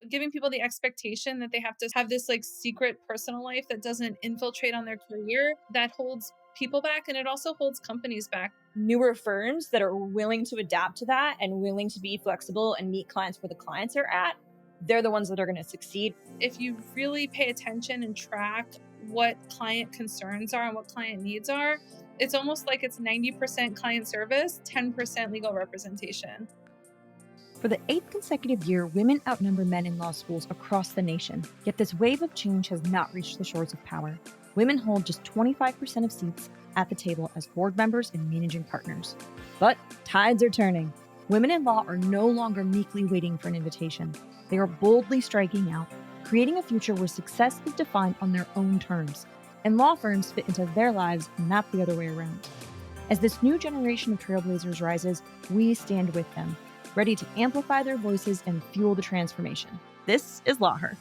Giving people the expectation that they have to have this like secret personal life that doesn't infiltrate on their career, that holds people back, and it also holds companies back. Newer firms that are willing to adapt to that and willing to be flexible and meet clients where the clients are at, they're the ones that are going to succeed. If you really pay attention and track what client concerns are and what client needs are, it's almost like it's 90% client service, 10% legal representation. For the 8th consecutive year, women outnumber men in law schools across the nation. Yet this wave of change has not reached the shores of power. Women hold just 25% of seats at the table as board members and managing partners. But tides are turning. Women in law are no longer meekly waiting for an invitation. They are boldly striking out, creating a future where success is defined on their own terms, and law firms fit into their lives, not the other way around. As this new generation of trailblazers rises, we stand with them, ready to amplify their voices and fuel the transformation. This is LawHer.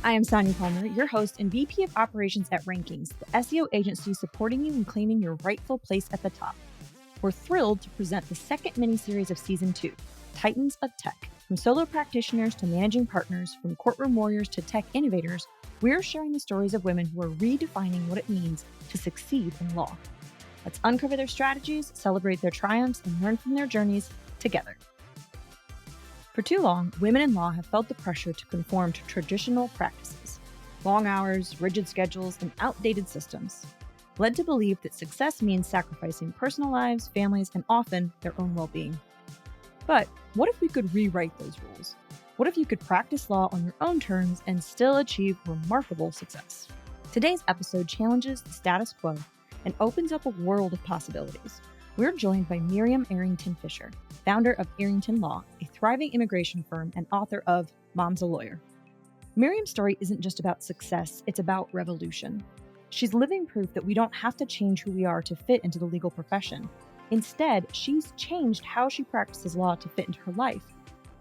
I am Sonia Palmer, your host and VP of Operations at Rankings, the SEO agency supporting you in claiming your rightful place at the top. We're thrilled to present the second mini-series of Season 2, Titans of Tech. From solo practitioners to managing partners, from courtroom warriors to tech innovators, we're sharing the stories of women who are redefining what it means to succeed in law. Let's uncover their strategies, celebrate their triumphs, and learn from their journeys together. For too long, women in law have felt the pressure to conform to traditional practices. Long hours, rigid schedules, and outdated systems, led to believe that success means sacrificing personal lives, families, and often their own well-being. But what if we could rewrite those rules? What if you could practice law on your own terms and still achieve remarkable success? Today's episode challenges the status quo and opens up a world of possibilities. We're joined by Miriam Airington-Fisher, founder of Airington Law, a thriving immigration firm and author of Mom's a Lawyer. Miriam's story isn't just about success, it's about revolution. She's living proof that we don't have to change who we are to fit into the legal profession. Instead, she's changed how she practices law to fit into her life,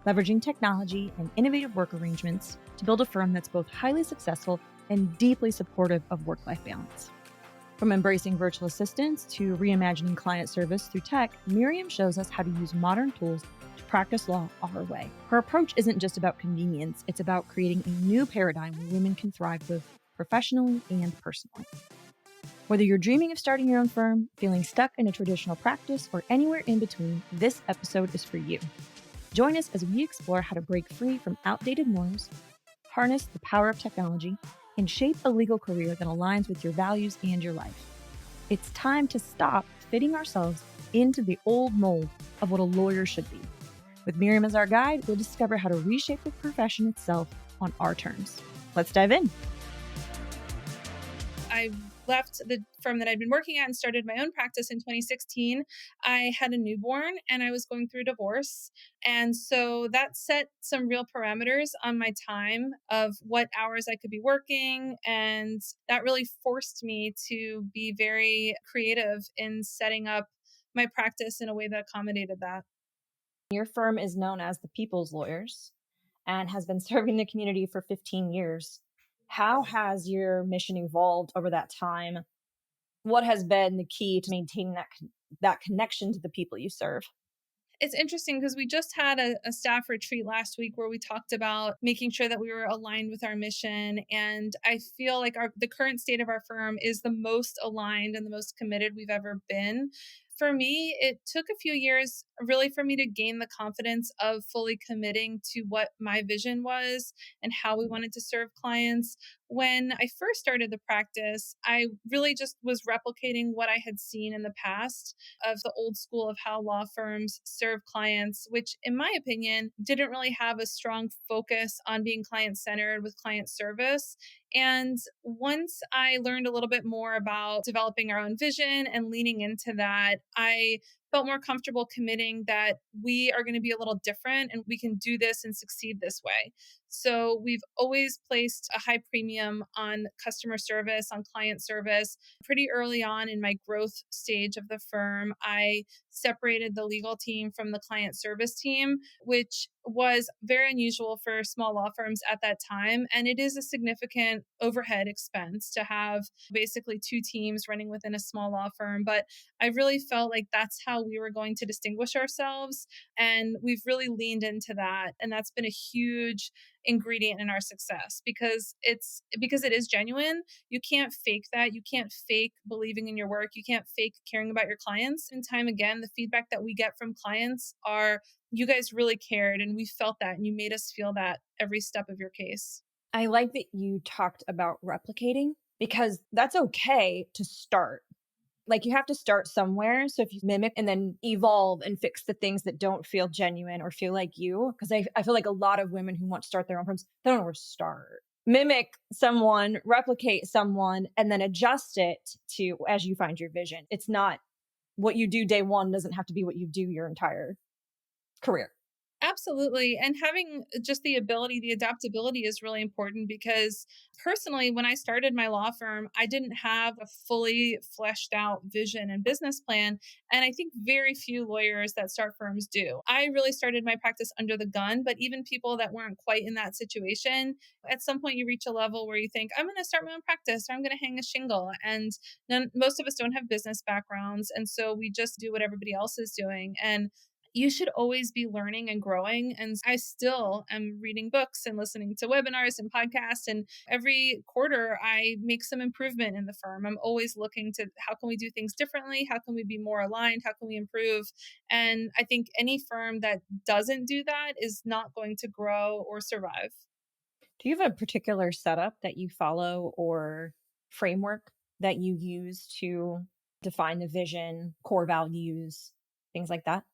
leveraging technology and innovative work arrangements to build a firm that's both highly successful and deeply supportive of work-life balance. From embracing virtual assistants to reimagining client service through tech, Miriam shows us how to use modern tools to practice law our way. Her approach isn't just about convenience, it's about creating a new paradigm where women can thrive both professionally and personally. Whether you're dreaming of starting your own firm, feeling stuck in a traditional practice, or anywhere in between, this episode is for you. Join us as we explore how to break free from outdated norms, harness the power of technology, and shape a legal career that aligns with your values and your life. It's time to stop fitting ourselves into the old mold of what a lawyer should be. With Miriam as our guide, we'll discover how to reshape the profession itself on our terms. Let's dive in. I left the firm that I'd been working at and started my own practice in 2016. I had a newborn and I was going through a divorce. And so that set some real parameters on my time of what hours I could be working. And that really forced me to be very creative in setting up my practice in a way that accommodated that. Your firm is known as the People's Lawyers and has been serving the community for 15 years. How has your mission evolved over that time? What has been the key to maintaining that connection to the people you serve? It's interesting because we just had a staff retreat last week where we talked about making sure that we were aligned with our mission. And I feel like the current state of our firm is the most aligned and the most committed we've ever been. For me, it took a few years really for me to gain the confidence of fully committing to what my vision was and how we wanted to serve clients. When I first started the practice, I really just was replicating what I had seen in the past of the old school of how law firms serve clients, which in my opinion didn't really have a strong focus on being client-centered with client service. And once I learned a little bit more about developing our own vision and leaning into that, I felt more comfortable committing that we are going to be a little different and we can do this and succeed this way. So we've always placed a high premium on customer service, on client service. Pretty early on in my growth stage of the firm, I separated the legal team from the client service team, which was very unusual for small law firms at that time. And it is a significant overhead expense to have basically two teams running within a small law firm. But I really felt like that's how we were going to distinguish ourselves. And we've really leaned into that. And that's been a huge ingredient in our success because it is genuine. You can't fake that. You can't fake believing in your work. You can't fake caring about your clients. And time again, the feedback that we get from clients are, you guys really cared and we felt that and you made us feel that every step of your case. I like that you talked about replicating because that's okay to start. Like you have to start somewhere. So if you mimic and then evolve and fix the things that don't feel genuine or feel like you, because I feel like a lot of women who want to start their own firms, they don't know where to start. Mimic someone, replicate someone, and then adjust it to as you find your vision. It's not what you do day one doesn't have to be what you do your entire career. Absolutely. And having just the ability, the adaptability is really important because personally, when I started my law firm, I didn't have a fully fleshed out vision and business plan. And I think very few lawyers that start firms do. I really started my practice under the gun, but even people that weren't quite in that situation, at some point you reach a level where you think, I'm going to start my own practice or I'm going to hang a shingle. And most of us don't have business backgrounds. And so we just do what everybody else is doing. And you should always be learning and growing. And I still am reading books and listening to webinars and podcasts. And every quarter, I make some improvement in the firm. I'm always looking to how can we do things differently? How can we be more aligned? How can we improve? And I think any firm that doesn't do that is not going to grow or survive. Do you have a particular setup that you follow or framework that you use to define the vision, core values, things like that?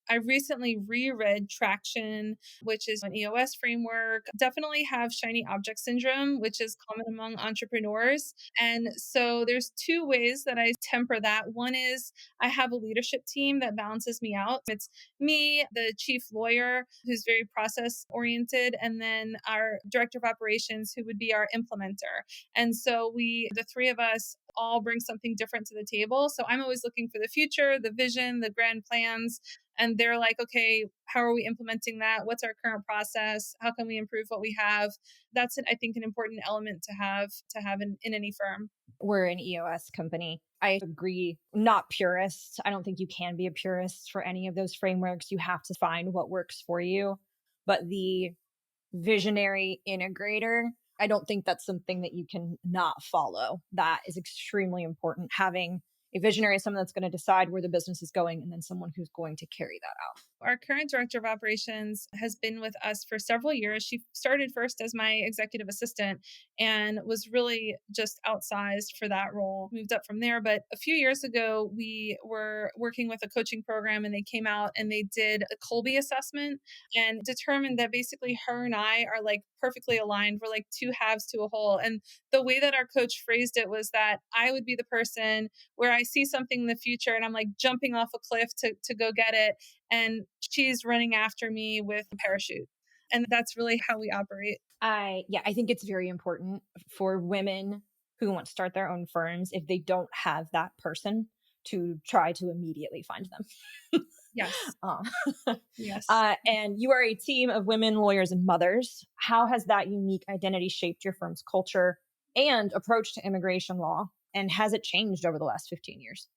I recently reread Traction, which is an EOS framework. Definitely have shiny object syndrome, which is common among entrepreneurs. And so there's two ways that I temper that. One is I have a leadership team that balances me out. It's me, the chief lawyer, who's very process oriented, and then our director of operations, who would be our implementer. And so the three of us, all bring something different to the table. So I'm always looking for the future, the vision, the grand plans, and they're like, okay, how are we implementing that? What's our current process? How can we improve what we have? That's, I think, an important element to have in any firm. We're an EOS company. I agree, not purist. I don't think you can be a purist for any of those frameworks. You have to find what works for you. But the visionary integrator, I don't think that's something that you can not follow. That is extremely important. Having a visionary is someone that's going to decide where the business is going and then someone who's going to carry that out. Our current director of operations has been with us for several years. She started first as my executive assistant and was really just outsized for that role, moved up from there. But a few years ago, we were working with a coaching program and they came out and they did a Colby assessment and determined that basically her and I are like perfectly aligned. We're like two halves to a whole. And the way that our coach phrased it was that I would be the person where I see something in the future and I'm like jumping off a cliff to go get it. And she's running after me with a parachute. And that's really how we operate. I think it's very important for women who want to start their own firms if they don't have that person to try to immediately find them. Yes. uh, Yes. and you are a team of women, lawyers, and mothers. How has that unique identity shaped your firm's culture and approach to immigration law? And has it changed over the last 15 years?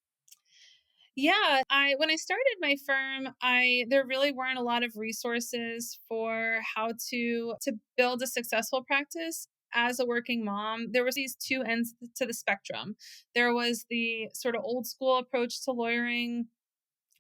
Yeah, I when I started my firm, I there really weren't a lot of resources for how to build a successful practice as a working mom. There was these two ends to the spectrum. There was the sort of old school approach to lawyering,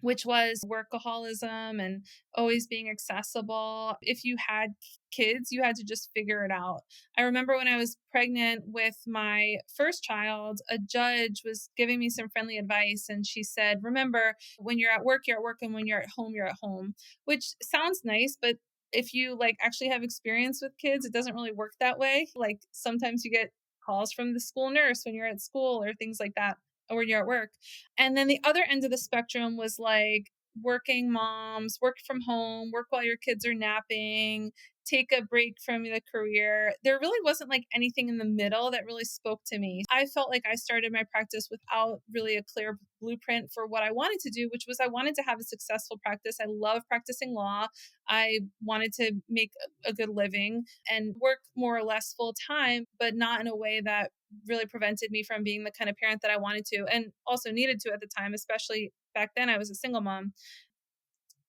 which was workaholism and always being accessible. If you had kids, you had to just figure it out. I remember when I was pregnant with my first child, a judge was giving me some friendly advice. And she said, remember, when you're at work, you're at work. And when you're at home, you're at home, which sounds nice. But if you like actually have experience with kids, it doesn't really work that way. Like sometimes you get calls from the school nurse when you're at school or things like that or when you're at work. And then the other end of the spectrum was like, working moms, work from home, work while your kids are napping, take a break from the career. There really wasn't like anything in the middle that really spoke to me. I felt like I started my practice without really a clear blueprint for what I wanted to do, which was I wanted to have a successful practice. I love practicing law. I wanted to make a good living and work more or less full time, but not in a way that really prevented me from being the kind of parent that I wanted to and also needed to at the time, especially back then I was a single mom.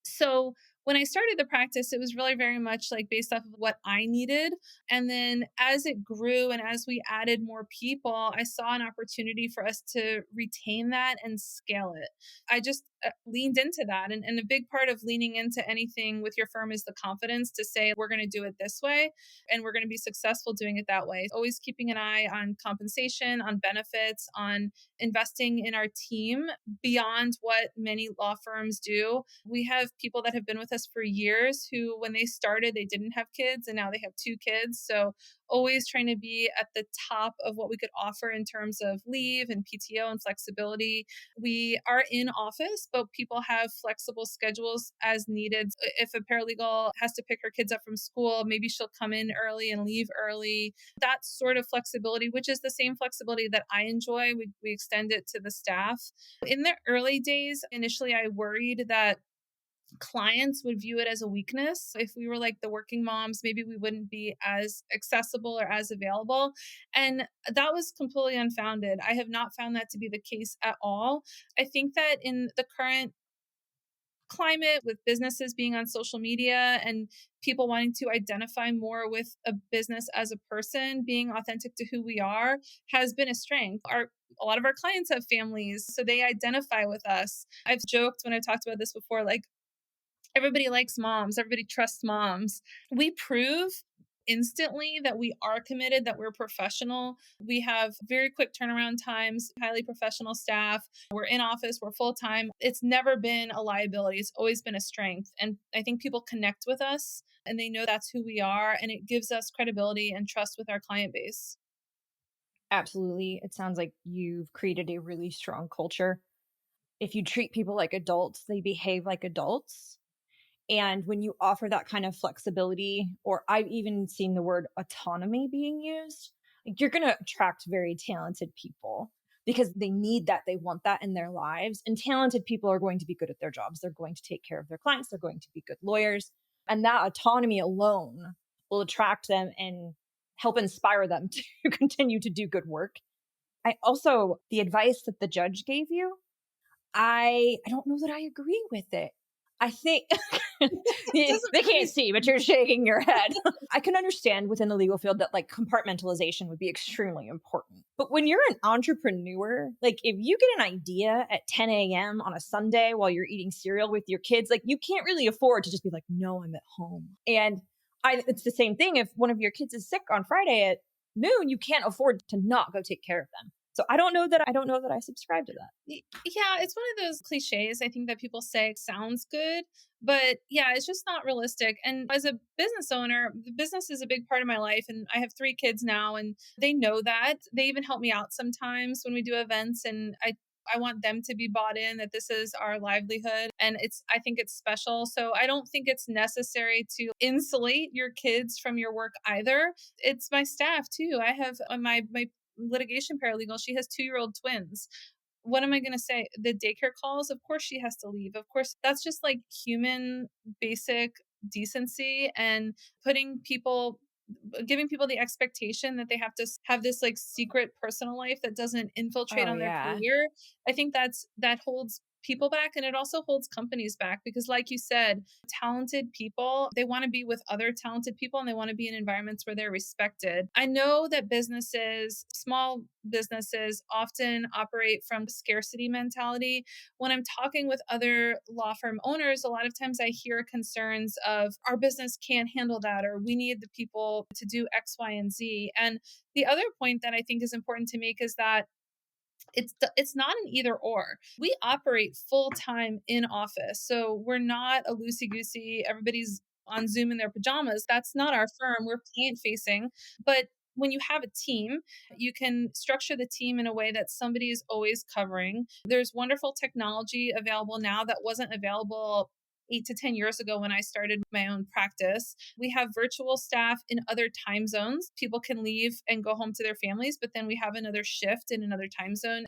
So when I started the practice, it was really very much like based off of what I needed. And then as it grew and as we added more people, I saw an opportunity for us to retain that and scale it. I just leaned into that. And a big part of leaning into anything with your firm is the confidence to say, we're going to do it this way and we're going to be successful doing it that way. Always keeping an eye on compensation, on benefits, on investing in our team beyond what many law firms do. We have people that have been with us for years who, when they started, they didn't have kids and now they have 2 kids. So always trying to be at the top of what we could offer in terms of leave and PTO and flexibility. We are in office, but people have flexible schedules as needed. If a paralegal has to pick her kids up from school, maybe she'll come in early and leave early. That sort of flexibility, which is the same flexibility that I enjoy, we extend it to the staff. In the early days, initially, I worried that clients would view it as a weakness. If we were like the working moms, maybe we wouldn't be as accessible or as available. And that was completely unfounded. I have not found that to be the case at all. I think that in the current climate with businesses being on social media and people wanting to identify more with a business as a person, being authentic to who we are has been a strength. A lot of our clients have families, so they identify with us. I've joked when I talked about this before, like, everybody likes moms, everybody trusts moms. We prove instantly that we are committed, that we're professional. We have very quick turnaround times, highly professional staff. We're in office, we're full time. It's never been a liability, it's always been a strength. And I think people connect with us and they know that's who we are. And it gives us credibility and trust with our client base. Absolutely. It sounds like you've created a really strong culture. If you treat people like adults, they behave like adults. And when you offer that kind of flexibility, or I've even seen the word autonomy being used, like, you're going to attract very talented people because they need that. They want that in their lives. And talented people are going to be good at their jobs. They're going to take care of their clients. They're going to be good lawyers. And that autonomy alone will attract them and help inspire them to continue to do good work. The advice that the judge gave you, I don't know that I agree with it. I think It doesn't they really. can't see, but you're shaking your head. I can understand within the legal field that like compartmentalization would be extremely important. But when you're an entrepreneur, like if you get an idea at 10 a.m. on a Sunday while you're eating cereal with your kids, like you can't really afford to just be like, no, I'm at home. And it's the same thing. If one of your kids is sick on Friday at noon, you can't afford to not go take care of them. So I don't know that I subscribe to that. Yeah, it's one of those cliches I think that people say sounds good, but yeah, it's just not realistic. And as a business owner, the business is a big part of my life. And I have 3 kids now, and they know that. They even help me out sometimes when we do events. And I want them to be bought in that this is our livelihood. And I think it's special. So I don't think it's necessary to insulate your kids from your work either. It's my staff too. I have my litigation paralegal, she has 2-year-old twins. What am I going to say? The daycare calls, of course she has to leave. Of course, that's just like human basic decency and giving people the expectation that they have to have this like secret personal life that doesn't infiltrate Oh on their yeah. career. I think that holds people back and it also holds companies back because like you said, talented people, they want to be with other talented people and they want to be in environments where they're respected. I know that small businesses often operate from scarcity mentality. When I'm talking with other law firm owners, a lot of times I hear concerns of our business can't handle that, or we need the people to do X, Y, and Z. And the other point that I think is important to make is that it's not an either or. We operate full time in office. So we're not a loosey goosey, everybody's on Zoom in their pajamas. That's not our firm. We're client facing. But when you have a team, you can structure the team in a way that somebody is always covering. There's wonderful technology available now that wasn't available 8 to 10 years ago when I started my own practice. We have virtual staff in other time zones. People can leave and go home to their families, but then we have another shift in another time zone.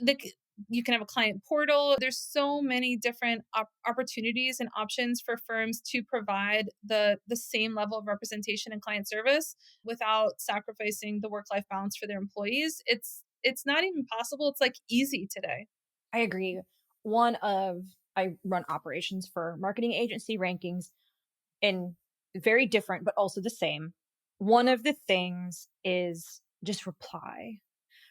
You can have a client portal. There's so many different opportunities and options for firms to provide the same level of representation and client service without sacrificing the work-life balance for their employees. It's not even possible. It's like easy today. I agree. I run operations for marketing agency rankings, and very different, but also the same. One of the things is just reply.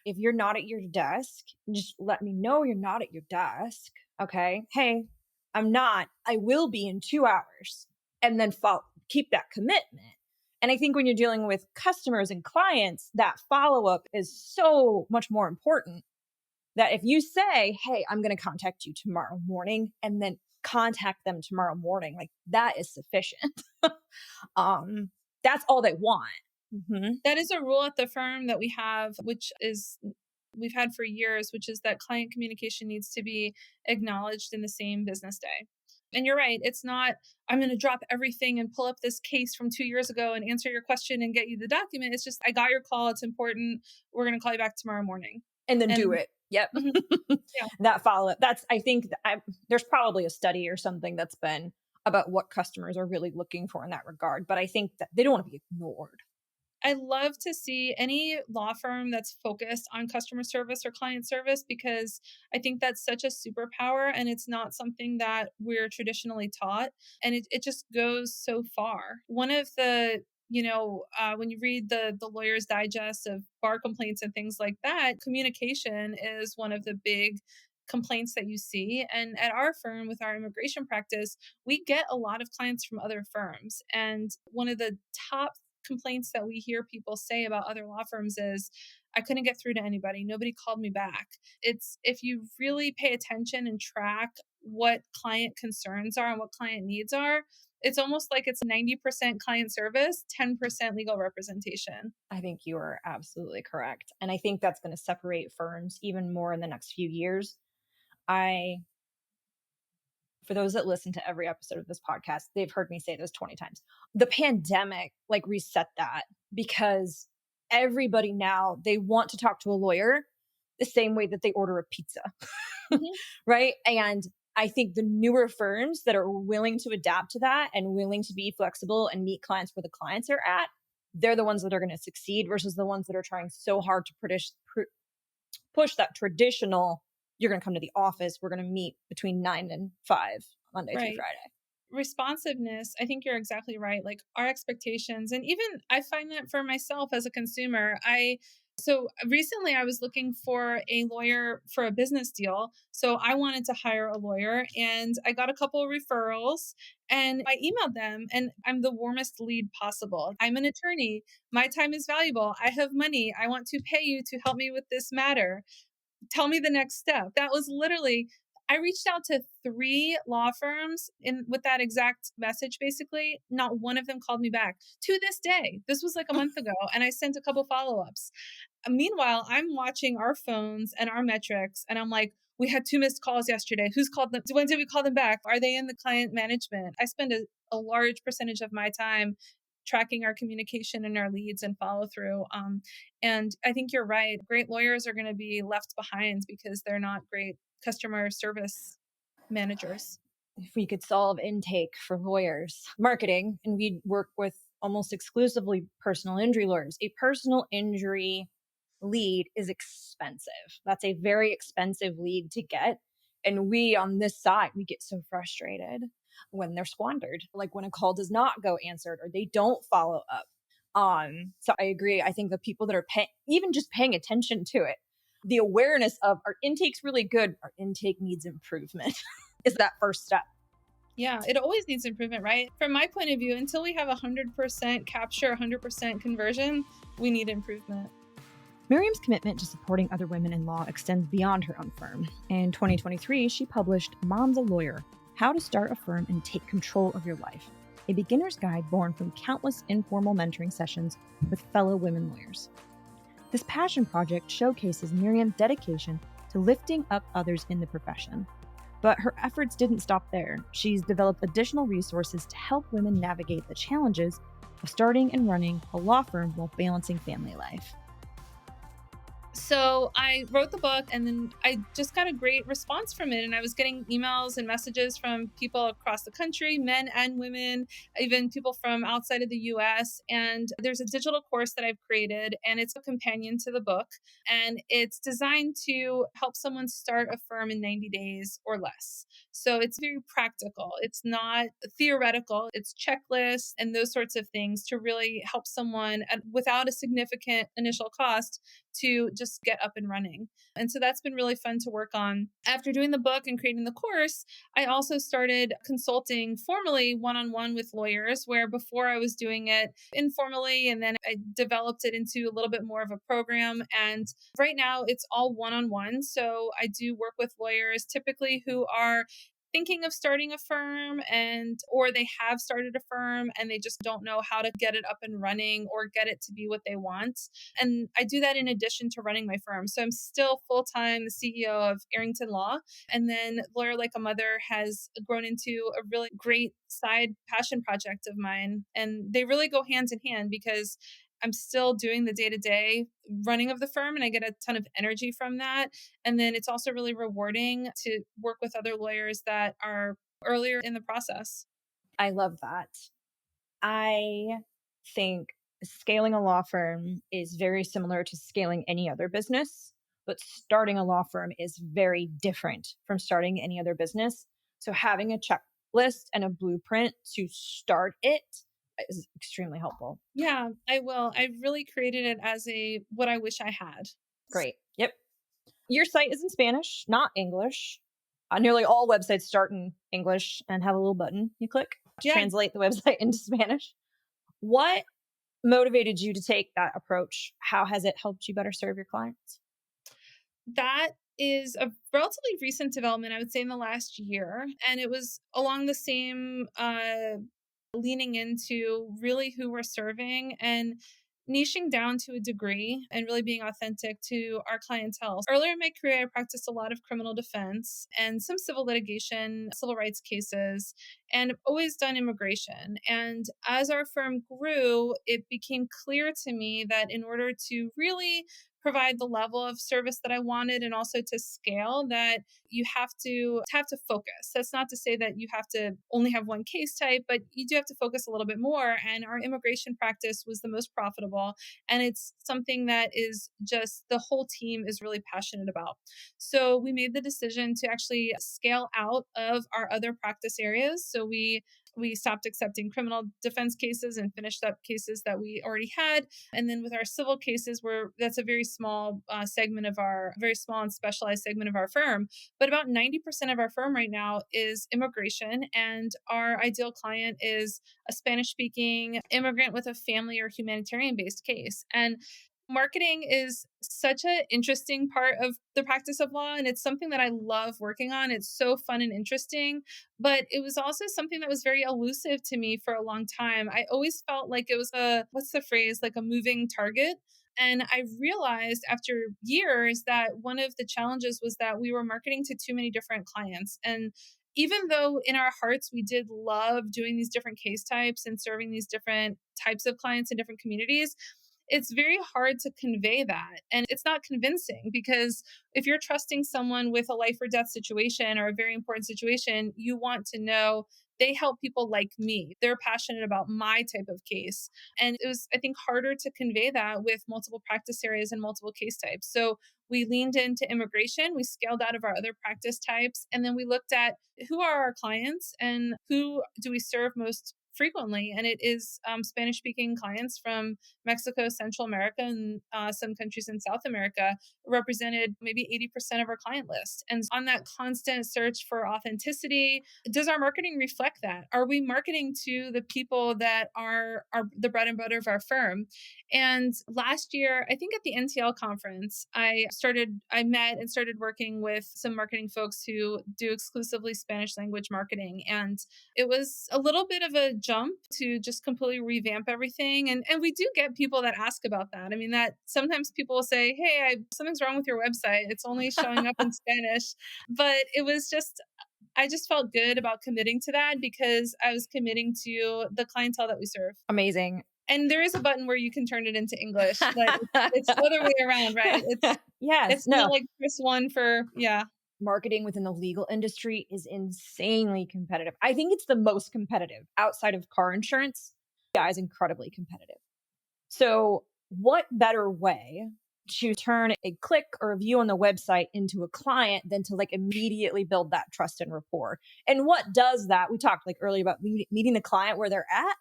If you're not at your desk, just let me know you're not at your desk. Okay. Hey, I'm not. I will be in 2 hours. And then keep that commitment. And I think when you're dealing with customers and clients, that follow-up is so much more important. That if you say, hey, I'm going to contact you tomorrow morning, and then contact them tomorrow morning, like that is sufficient. That's all they want. Mm-hmm. That is a rule at the firm that we have, which is we've had for years, which is that client communication needs to be acknowledged in the same business day. And you're right. It's not, I'm going to drop everything and pull up this case from 2 years ago and answer your question and get you the document. It's just, I got your call. It's important. We're going to call you back tomorrow morning. And then do it. Yep. Yeah. That follow-up. There's probably a study or something that's been about what customers are really looking for in that regard. But I think that they don't want to be ignored. I love to see any law firm that's focused on customer service or client service, because I think that's such a superpower and it's not something that we're traditionally taught. And it just goes so far. One of the when you read the Lawyer's Digest of bar complaints and things like that, communication is one of the big complaints that you see. And at our firm, with our immigration practice, we get a lot of clients from other firms. And one of the top complaints that we hear people say about other law firms is, I couldn't get through to anybody. Nobody called me back. It's, if you really pay attention and track what client concerns are and what client needs are, it's almost like it's 90% client service, 10% legal representation. I think you are absolutely correct. And I think that's going to separate firms even more in the next few years. For those that listen to every episode of this podcast, they've heard me say this 20 times. The pandemic reset that, because everybody now, they want to talk to a lawyer the same way that they order a pizza, mm-hmm. Right? And I think the newer firms that are willing to adapt to that and willing to be flexible and meet clients where the clients are at, they're the ones that are going to succeed versus the ones that are trying so hard to push that traditional, you're going to come to the office, we're going to meet between 9 and 5, Monday through Friday. Responsiveness, I think you're exactly right. Like our expectations, and even I find that for myself as a consumer, so recently I was looking for a lawyer for a business deal. So I wanted to hire a lawyer and I got a couple of referrals and I emailed them, and I'm the warmest lead possible. I'm an attorney. My time is valuable. I have money. I want to pay you to help me with this matter. Tell me the next step. That was literally, I reached out to 3 law firms with that exact message, basically. Not one of them called me back to this day. This was like a month ago, and I sent a couple follow-ups. Meanwhile, I'm watching our phones and our metrics, and I'm like, we had 2 missed calls yesterday. Who's called them? When did we call them back? Are they in the client management? I spend a large percentage of my time tracking our communication and our leads and follow through. And I think you're right. Great lawyers are going to be left behind because they're not great customer service managers. If we could solve intake for lawyers, marketing, and we'd work with almost exclusively personal injury lawyers. A personal injury lead is expensive. That's a very expensive lead to get. And we on this side, we get so frustrated when they're squandered, like when a call does not go answered or they don't follow up. So I agree. I think the people that are even just paying attention to it, the awareness of our intake's really good, our intake needs improvement is that first step. Yeah, it always needs improvement, right? From my point of view, until we have 100% capture, 100% conversion, we need improvement. Miriam's commitment to supporting other women in law extends beyond her own firm. In 2023, she published Mom's a Lawyer: How to Start a Firm and Take Control of Your Life, a beginner's guide born from countless informal mentoring sessions with fellow women lawyers. This passion project showcases Miriam's dedication to lifting up others in the profession. But her efforts didn't stop there. She's developed additional resources to help women navigate the challenges of starting and running a law firm while balancing family life. So I wrote the book and then I just got a great response from it. And I was getting emails and messages from people across the country, men and women, even people from outside of the US. And there's a digital course that I've created, and it's a companion to the book. And it's designed to help someone start a firm in 90 days or less. So it's very practical. It's not theoretical. It's checklists and those sorts of things to really help someone without a significant initial cost to just get up and running. And so that's been really fun to work on. After doing the book and creating the course, I also started consulting formally one-on-one with lawyers, where before I was doing it informally, and then I developed it into a little bit more of a program. And right now it's all one-on-one. So I do work with lawyers typically who are thinking of starting a firm or they have started a firm and they just don't know how to get it up and running or get it to be what they want. And I do that in addition to running my firm. So I'm still full-time the CEO of Airington Law. And then Lawyer Like a Mother has grown into a really great side passion project of mine. And they really go hand in hand because I'm still doing the day-to-day running of the firm and I get a ton of energy from that. And then it's also really rewarding to work with other lawyers that are earlier in the process. I love that. I think scaling a law firm is very similar to scaling any other business, but starting a law firm is very different from starting any other business. So having a checklist and a blueprint to start it is extremely helpful. Yeah, I will. I really created it as what I wish I had. Great. Yep. Your site is in Spanish, not English. Nearly all websites start in English and have a little button you click to Yeah, translate the website into Spanish. What motivated you to take that approach? How has it helped you better serve your clients? that is a relatively recent development, I would say, in the last year. And it was along the same leaning into really who we're serving and niching down to a degree and really being authentic to our clientele. Earlier in my career, I practiced a lot of criminal defense and some civil litigation, civil rights cases, and I've always done immigration. And as our firm grew, it became clear to me that in order to really provide the level of service that I wanted and also to scale, that you have to focus. That's not to say that you have to only have one case type, but you do have to focus a little bit more. And our immigration practice was the most profitable. And it's something that is just the whole team is really passionate about. So we made the decision to actually scale out of our other practice areas. So we stopped accepting criminal defense cases and finished up cases that we already had. And then with our civil cases, that's a very small very small and specialized segment of our firm. But about 90% of our firm right now is immigration. And our ideal client is a Spanish speaking immigrant with a family or humanitarian based case. And marketing is such an interesting part of the practice of law. And it's something that I love working on. It's so fun and interesting. But it was also something that was very elusive to me for a long time. I always felt like it was what's the phrase, like a moving target. And I realized after years that one of the challenges was that we were marketing to too many different clients. And even though in our hearts we did love doing these different case types and serving these different types of clients in different communities, it's very hard to convey that. And it's not convincing because if you're trusting someone with a life or death situation or a very important situation, you want to know they help people like me. They're passionate about my type of case. And it was, I think, harder to convey that with multiple practice areas and multiple case types. So we leaned into immigration, we scaled out of our other practice types, and then we looked at who are our clients and who do we serve most frequently. And it is Spanish speaking clients from Mexico, Central America, and some countries in South America represented maybe 80% of our client list. And on that constant search for authenticity, does our marketing reflect that? Are we marketing to the people that are the bread and butter of our firm? And last year, I think at the NTL conference, I met and started working with some marketing folks who do exclusively Spanish language marketing. And it was a little bit of a jump to just completely revamp everything. And we do get people that ask about that. I mean, that sometimes people will say, hey, something's wrong with your website. It's only showing up in Spanish. But it was just, I just felt good about committing to that because I was committing to the clientele that we serve. Amazing. And there is a button where you can turn it into English, but it's the other way around, right? It's not like press one for, yeah. Marketing within the legal industry is insanely competitive. I think it's the most competitive outside of car insurance. Yeah, is incredibly competitive. So what better way to turn a click or a view on the website into a client than to like immediately build that trust and rapport? And what does that? We talked like earlier about meeting the client where they're at.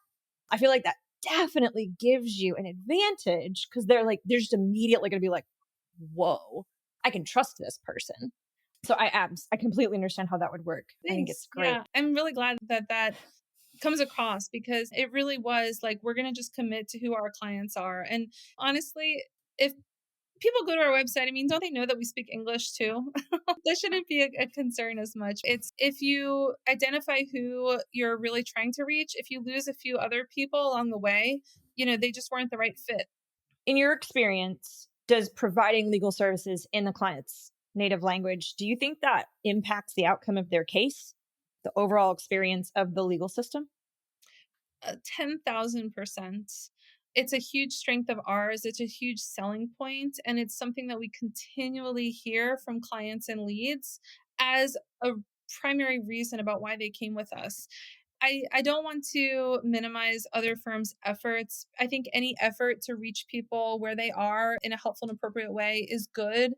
I feel like that definitely gives you an advantage because they're just immediately going to be like, whoa, I can trust this person. So I completely understand how that would work. Thanks. I think it's great. Yeah, I'm really glad that comes across because it really was like, we're going to just commit to who our clients are. And honestly, if people go to our website, I mean, don't they know that we speak English too? That shouldn't be a concern as much. It's if you identify who you're really trying to reach, if you lose a few other people along the way, they just weren't the right fit. In your experience, does providing legal services in the client's native language, do you think that impacts the outcome of their case, the overall experience of the legal system? 10,000%. It's a huge strength of ours. It's a huge selling point, and it's something that we continually hear from clients and leads as a primary reason about why they came with us. I don't want to minimize other firms' efforts. I think any effort to reach people where they are in a helpful and appropriate way is good.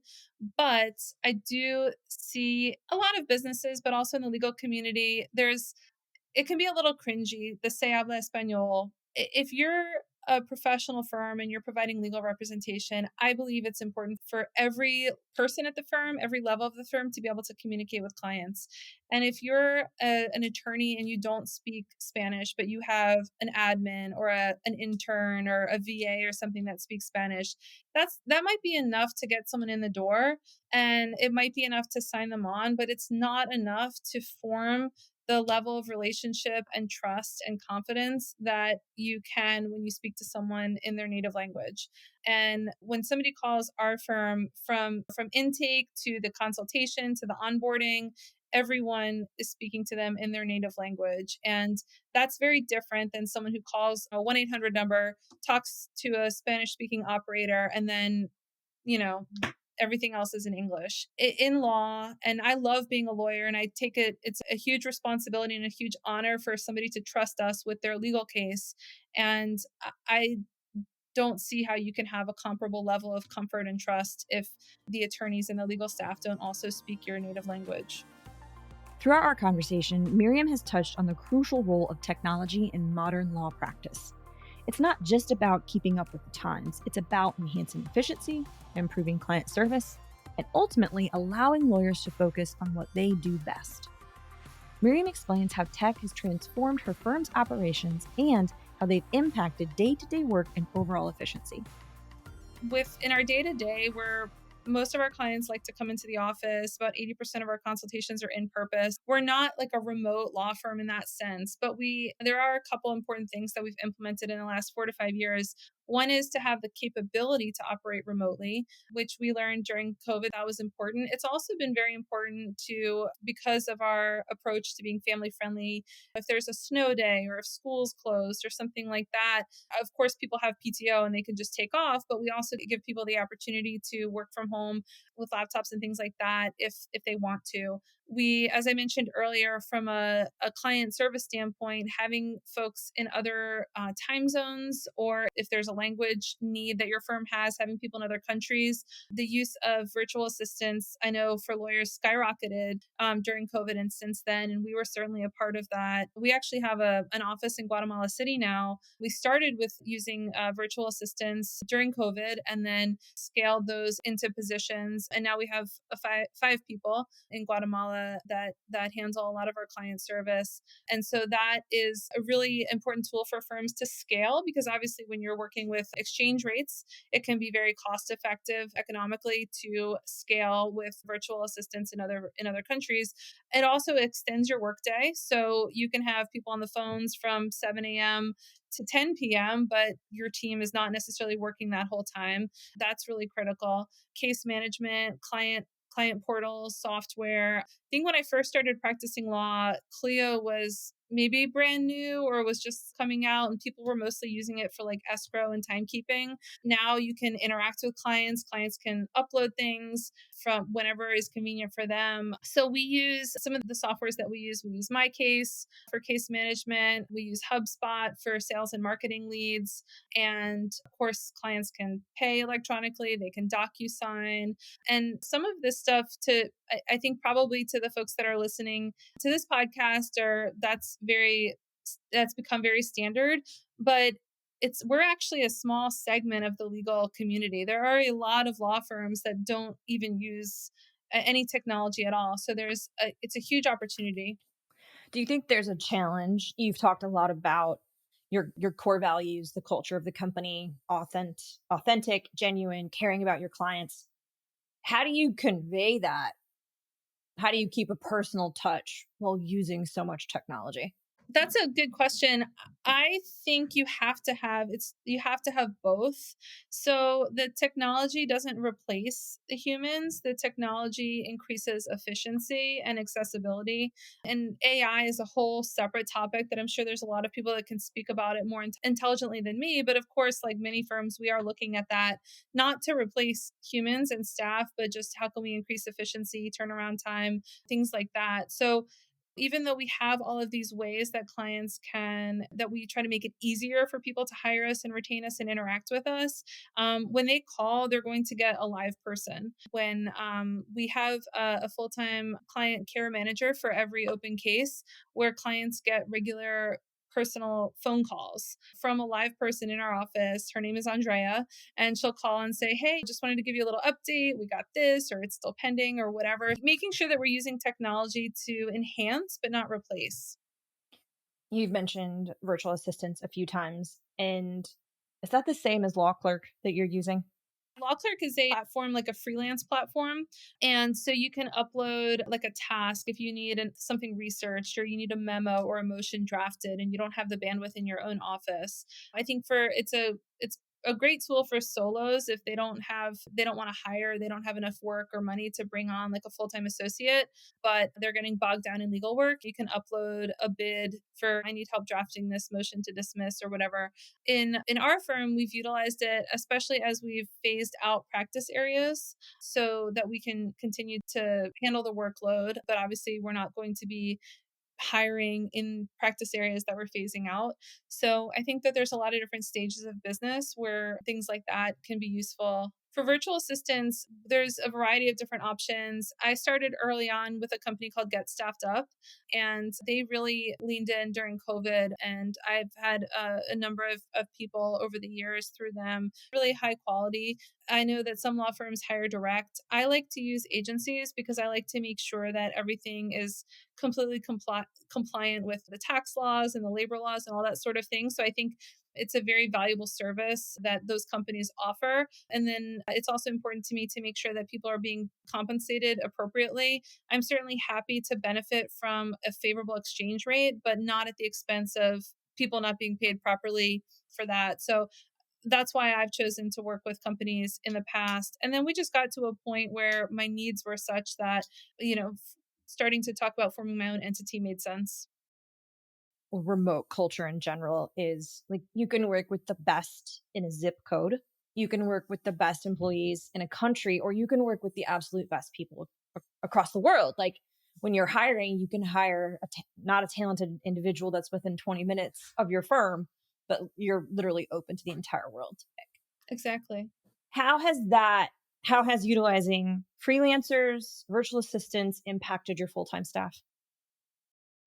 But I do see a lot of businesses, but also in the legal community, it can be a little cringy, the se habla español. If you're a professional firm and you're providing legal representation, I believe it's important for every person at the firm, every level of the firm, to be able to communicate with clients. And if you're an attorney and you don't speak Spanish, but you have an admin or an intern or a VA or something that speaks Spanish, that might be enough to get someone in the door, and it might be enough to sign them on, but it's not enough to form the level of relationship and trust and confidence that you can when you speak to someone in their native language. And when somebody calls our firm, from intake to the consultation to the onboarding, everyone is speaking to them in their native language. And that's very different than someone who calls a 1-800 number, talks to a Spanish speaking operator, and then, everything else is in English. In law, and I love being a lawyer, and I take it's a huge responsibility and a huge honor for somebody to trust us with their legal case. And I don't see how you can have a comparable level of comfort and trust if the attorneys and the legal staff don't also speak your native language. Throughout our conversation, Miriam has touched on the crucial role of technology in modern law practice. It's not just about keeping up with the times, it's about enhancing efficiency, improving client service, and ultimately allowing lawyers to focus on what they do best. Miriam explains how tech has transformed her firm's operations and how they've impacted day-to-day work and overall efficiency. In our day-to-day, most of our clients like to come into the office. About 80% of our consultations are in purpose. We're not like a remote law firm in that sense, but there are a couple important things that we've implemented in the last 4 to 5 years. One is to have the capability to operate remotely, which we learned during COVID that was important. It's also been very important because of our approach to being family friendly. If there's a snow day or if school's closed or something like that, of course, people have PTO and they can just take off, but we also give people the opportunity to work from home with laptops and things like that if they want to. We, as I mentioned earlier, from a client service standpoint, having folks in other time zones, or if there's a language need that your firm has, having people in other countries, the use of virtual assistants, I know for lawyers skyrocketed during COVID and since then, and we were certainly a part of that. We actually have an office in Guatemala City now. We started with using virtual assistants during COVID and then scaled those into positions. And now we have five people in Guatemala that handle a lot of our client service. And so that is a really important tool for firms to scale, because obviously when you're working with exchange rates, it can be very cost effective economically to scale with virtual assistants in other countries. It also extends your workday, so you can have people on the phones from 7 a.m. to 10 p.m., but your team is not necessarily working that whole time. That's really critical. Case management, client portals, software. I think when I first started practicing law, Clio was maybe brand new or was just coming out, and people were mostly using it for like escrow and timekeeping. Now you can interact with clients. Clients can upload things from whenever is convenient for them. So we use some of the softwares that we use. We use MyCase for case management. We use HubSpot for sales and marketing leads. And of course, clients can pay electronically. They can DocuSign. And some of this stuff I think probably to the folks that are listening to this podcast, or that's become very standard, but we're actually a small segment of the legal community. There are a lot of law firms that don't even use any technology at all. So it's a huge opportunity. Do you think there's a challenge? You've talked a lot about your core values, the culture of the company, authentic, genuine, caring about your clients. How do you convey that? How do you keep a personal touch while using so much technology? That's a good question. I think you have to have both. So the technology doesn't replace the humans. The technology increases efficiency and accessibility. And AI is a whole separate topic that I'm sure there's a lot of people that can speak about it more intelligently than me. But of course, like many firms, we are looking at that not to replace humans and staff, but just how can we increase efficiency, turnaround time, things like that. So even though we have all of these ways that we try to make it easier for people to hire us and retain us and interact with us, when they call, they're going to get a live person. When we have a full-time client care manager for every open case, where clients get regular personal phone calls from a live person in our office. Her name is Andrea, and she'll call and say, "Hey, just wanted to give you a little update. We got this, or it's still pending, or whatever." Making sure that we're using technology to enhance but not replace. You've mentioned virtual assistants a few times. And is that the same as Law Clerk that you're using? LawClerk is a platform, like a freelance platform. And so you can upload like a task if you need something researched, or you need a memo or a motion drafted and you don't have the bandwidth in your own office. I think it's a great tool for solos if they don't want to hire, they don't have enough work or money to bring on like a full-time associate, but they're getting bogged down in legal work. You can upload a bid for, "I need help drafting this motion to dismiss," or whatever. In our firm, we've utilized it, especially as we've phased out practice areas so that we can continue to handle the workload. But obviously, we're not going to be hiring in practice areas that we're phasing out. So I think that there's a lot of different stages of business where things like that can be useful. For virtual assistants, there's a variety of different options. I started early on with a company called Get Staffed Up, and they really leaned in during COVID. And I've had a number of people over the years through them, really high quality. I know that some law firms hire direct. I like to use agencies because I like to make sure that everything is completely compliant with the tax laws and the labor laws and all that sort of thing. So I think it's a very valuable service that those companies offer. And then it's also important to me to make sure that people are being compensated appropriately. I'm certainly happy to benefit from a favorable exchange rate, but not at the expense of people not being paid properly for that. So that's why I've chosen to work with companies in the past. And then we just got to a point where my needs were such that, starting to talk about forming my own entity made sense. Remote culture in general is like you can work with the best in a zip code, you can work with the best employees in a country, or you can work with the absolute best people across the world. Like when you're hiring, you can hire not a talented individual that's within 20 minutes of your firm, but you're literally open to the entire world to pick. Exactly. How has utilizing freelancers, virtual assistants impacted your full-time staff?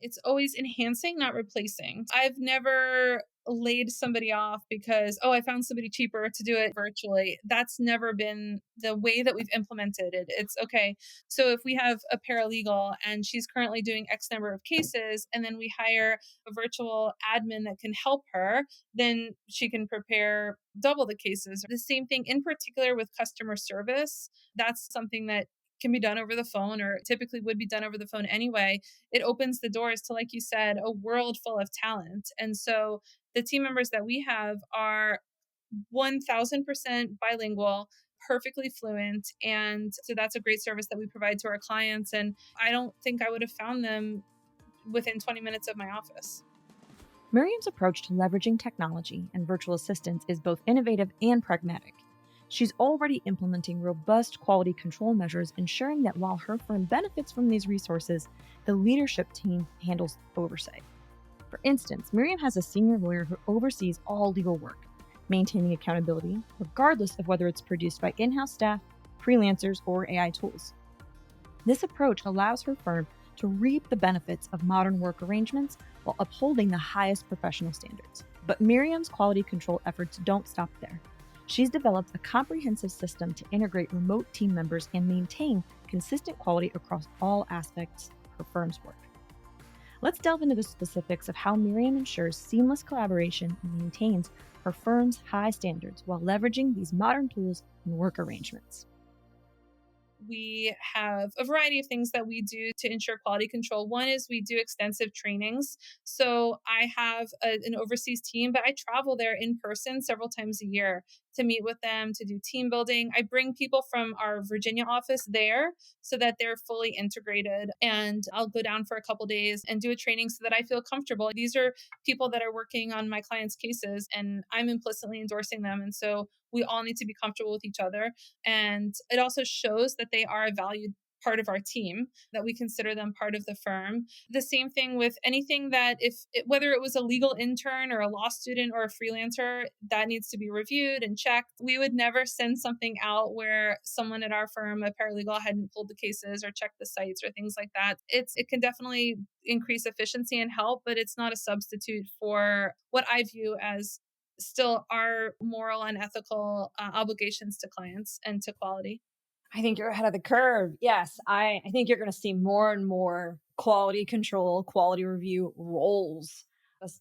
It's always enhancing, not replacing. I've never laid somebody off because, oh, I found somebody cheaper to do it virtually. That's never been the way that we've implemented it. It's okay. So if we have a paralegal and she's currently doing X number of cases, and then we hire a virtual admin that can help her, then she can prepare double the cases. The same thing in particular with customer service. That's something that can be done over the phone, or typically would be done over the phone anyway. It opens the doors to, like you said, a world full of talent. And so the team members that we have are 1000% bilingual, perfectly fluent. And so that's a great service that we provide to our clients. And I don't think I would have found them within 20 minutes of my office. Miriam's approach to leveraging technology and virtual assistants is both innovative and pragmatic. She's already implementing robust quality control measures, ensuring that while her firm benefits from these resources, the leadership team handles oversight. For instance, Miriam has a senior lawyer who oversees all legal work, maintaining accountability, regardless of whether it's produced by in-house staff, freelancers, or AI tools. This approach allows her firm to reap the benefits of modern work arrangements while upholding the highest professional standards. But Miriam's quality control efforts don't stop there. She's developed a comprehensive system to integrate remote team members and maintain consistent quality across all aspects of her firm's work. Let's delve into the specifics of how Miriam ensures seamless collaboration and maintains her firm's high standards while leveraging these modern tools and work arrangements. We have a variety of things that we do to ensure quality control. One is we do extensive trainings. So I have an overseas team, but I travel there in person several times a year to meet with them, to do team building. I bring people from our Virginia office there so that they're fully integrated. And I'll go down for a couple days and do a training so that I feel comfortable. These are people that are working on my clients' cases, and I'm implicitly endorsing them. And so we all need to be comfortable with each other. And it also shows that they are a valued part of our team, that we consider them part of the firm. The same thing with anything that whether it was a legal intern or a law student or a freelancer, that needs to be reviewed and checked. We would never send something out where someone at our firm, a paralegal, hadn't pulled the cases or checked the sites or things like that. It can definitely increase efficiency and help, but it's not a substitute for what I view as still our moral and ethical obligations to clients and to quality. I think you're ahead of the curve. Yes, I think you're going to see more and more quality control, quality review roles,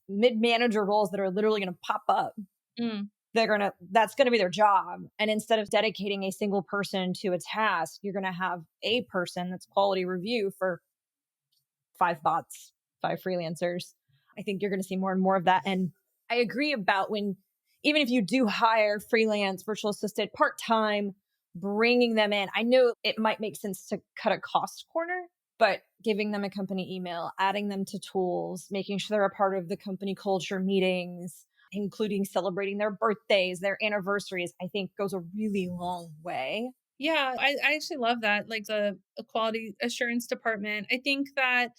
mid-manager roles that are literally going to pop up. Mm. That's going to be their job. And instead of dedicating a single person to a task, you're going to have a person that's quality review for 5 bots, 5 freelancers. I think you're going to see more and more of that. And I agree about even if you do hire freelance virtual assistant part-time, bringing them in, I know it might make sense to cut a cost corner, but giving them a company email, adding them to tools, making sure they're a part of the company culture meetings, including celebrating their birthdays, their anniversaries, I think goes a really long way. Yeah, I actually love that. Like the quality assurance department. I think that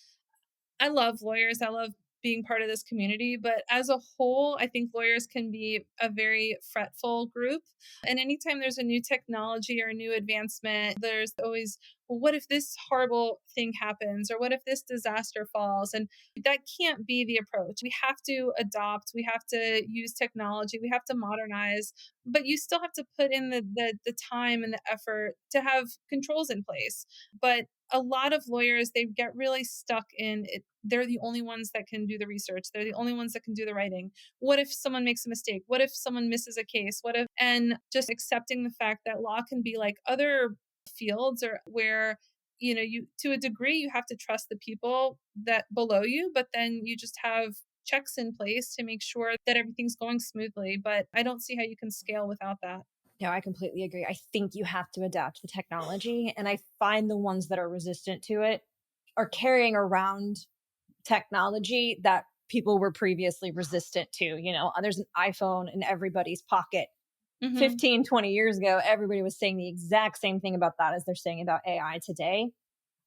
I love lawyers. I love being part of this community, but as a whole, I think lawyers can be a very fretful group. And anytime there's a new technology or a new advancement, there's always, well, what if this horrible thing happens? Or what if this disaster falls? And that can't be the approach. We have to adopt, we have to use technology, we have to modernize, but you still have to put in the time and the effort to have controls in place. But a lot of lawyers, they get really stuck in it. They're the only ones that can do the research. They're the only ones that can do the writing. What if someone makes a mistake? What if someone misses a case? And just accepting the fact that law can be like other fields, or where, you, to a degree, you have to trust the people that below you, but then you just have checks in place to make sure that everything's going smoothly. But I don't see how you can scale without that. No, I completely agree. I think you have to adapt the technology. And I find the ones that are resistant to it are carrying around technology that people were previously resistant to. There's an iPhone in everybody's pocket. Mm-hmm. 15, 20 years ago, everybody was saying the exact same thing about that as they're saying about AI today.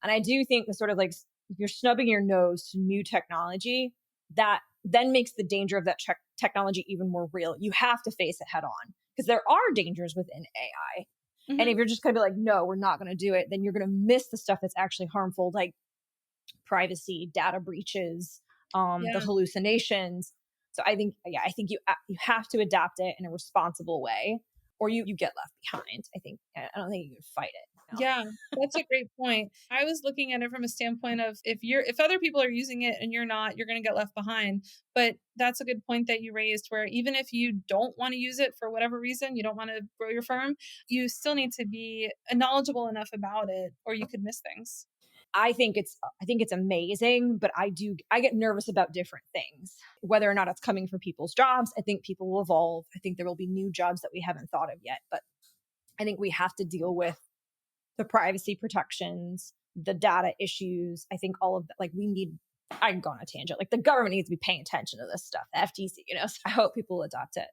And I do think the sort of like, if you're snubbing your nose to new technology, that then makes the danger of that technology even more real. You have to face it head on, because there are dangers within AI. Mm-hmm. And if you're just going to be like, no, we're not going to do it, then you're going to miss the stuff that's actually harmful, like privacy, data breaches, the hallucinations. So I think you have to adapt it in a responsible way, or you get left behind. I don't think you can fight it. Yeah, that's a great point. I was looking at it from a standpoint of if other people are using it and you're not, you're going to get left behind. But that's a good point that you raised, where even if you don't want to use it for whatever reason, you don't want to grow your firm, you still need to be knowledgeable enough about it, or you could miss things. I think it's amazing, but I get nervous about different things. Whether or not it's coming from people's jobs, I think people will evolve. I think there will be new jobs that we haven't thought of yet, but I think we have to deal with the privacy protections, the data issues. I think all of that, I can go on a tangent. Like, the government needs to be paying attention to this stuff, the FTC, so I hope people will adopt it.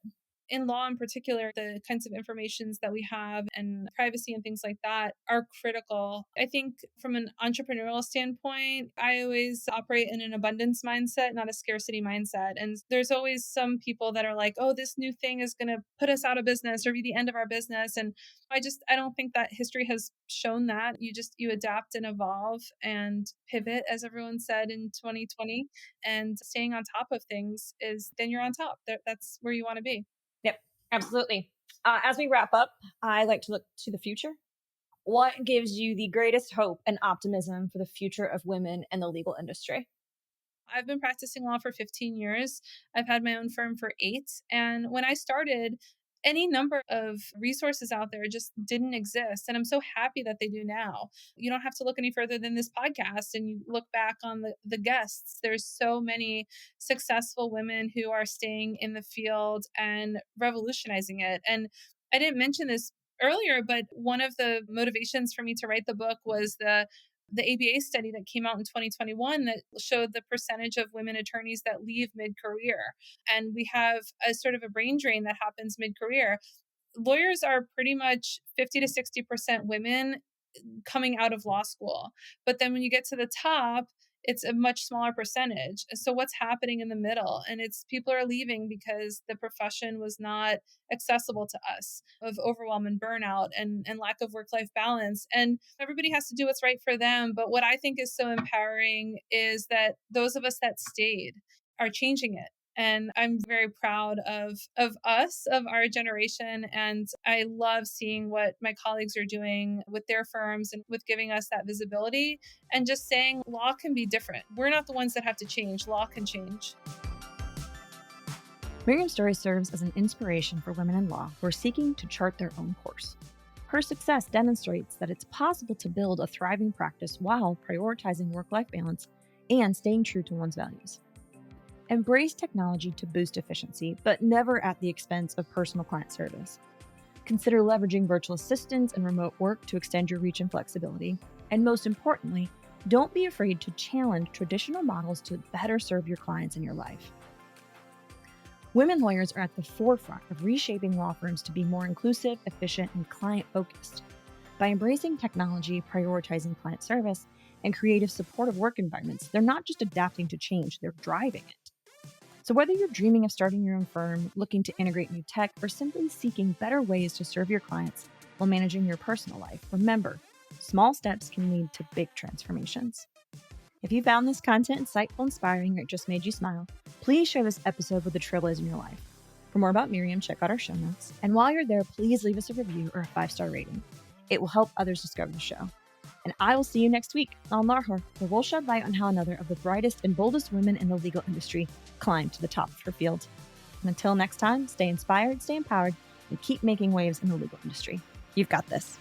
In law in particular, the kinds of informations that we have and privacy and things like that are critical. I think from an entrepreneurial standpoint, I always operate in an abundance mindset, not a scarcity mindset. And there's always some people that are like, oh, this new thing is going to put us out of business or be the end of our business. And I don't think that history has shown that. You adapt and evolve and pivot, as everyone said in 2020, and staying on top of things then you're on top. That's where you want to be. Yep, absolutely. As we wrap up, I like to look to the future. What gives you the greatest hope and optimism for the future of women in the legal industry? I've been practicing law for 15 years. I've had my own firm for 8. And when I started, any number of resources out there just didn't exist. And I'm so happy that they do now. You don't have to look any further than this podcast and you look back on the guests. There's so many successful women who are staying in the field and revolutionizing it. And I didn't mention this earlier, but one of the motivations for me to write the book was the ABA study that came out in 2021 that showed the percentage of women attorneys that leave mid-career. And we have a sort of a brain drain that happens mid-career. Lawyers are pretty much 50 to 60% women coming out of law school. But then when you get to the top, it's a much smaller percentage. So what's happening in the middle? And it's people are leaving because the profession was not accessible to us, of overwhelm and burnout and lack of work-life balance. And everybody has to do what's right for them. But what I think is so empowering is that those of us that stayed are changing it. And I'm very proud of us, of our generation. And I love seeing what my colleagues are doing with their firms and with giving us that visibility and just saying law can be different. We're not the ones that have to change. Law can change. Miriam's story serves as an inspiration for women in law who are seeking to chart their own course. Her success demonstrates that it's possible to build a thriving practice while prioritizing work-life balance and staying true to one's values. Embrace technology to boost efficiency, but never at the expense of personal client service. Consider leveraging virtual assistants and remote work to extend your reach and flexibility. And most importantly, don't be afraid to challenge traditional models to better serve your clients in your life. Women lawyers are at the forefront of reshaping law firms to be more inclusive, efficient, and client-focused. By embracing technology, prioritizing client service, and creative supportive work environments, they're not just adapting to change, they're driving it. So whether you're dreaming of starting your own firm, looking to integrate new tech, or simply seeking better ways to serve your clients while managing your personal life, remember, small steps can lead to big transformations. If you found this content insightful, inspiring, or it just made you smile, please share this episode with the trailblazers in your life. For more about Miriam, check out our show notes. And while you're there, please leave us a review or a 5-star rating. It will help others discover the show. And I will see you next week on LawHer, where we'll shed light on how another of the brightest and boldest women in the legal industry climbed to the top of her field. And until next time, stay inspired, stay empowered, and keep making waves in the legal industry. You've got this.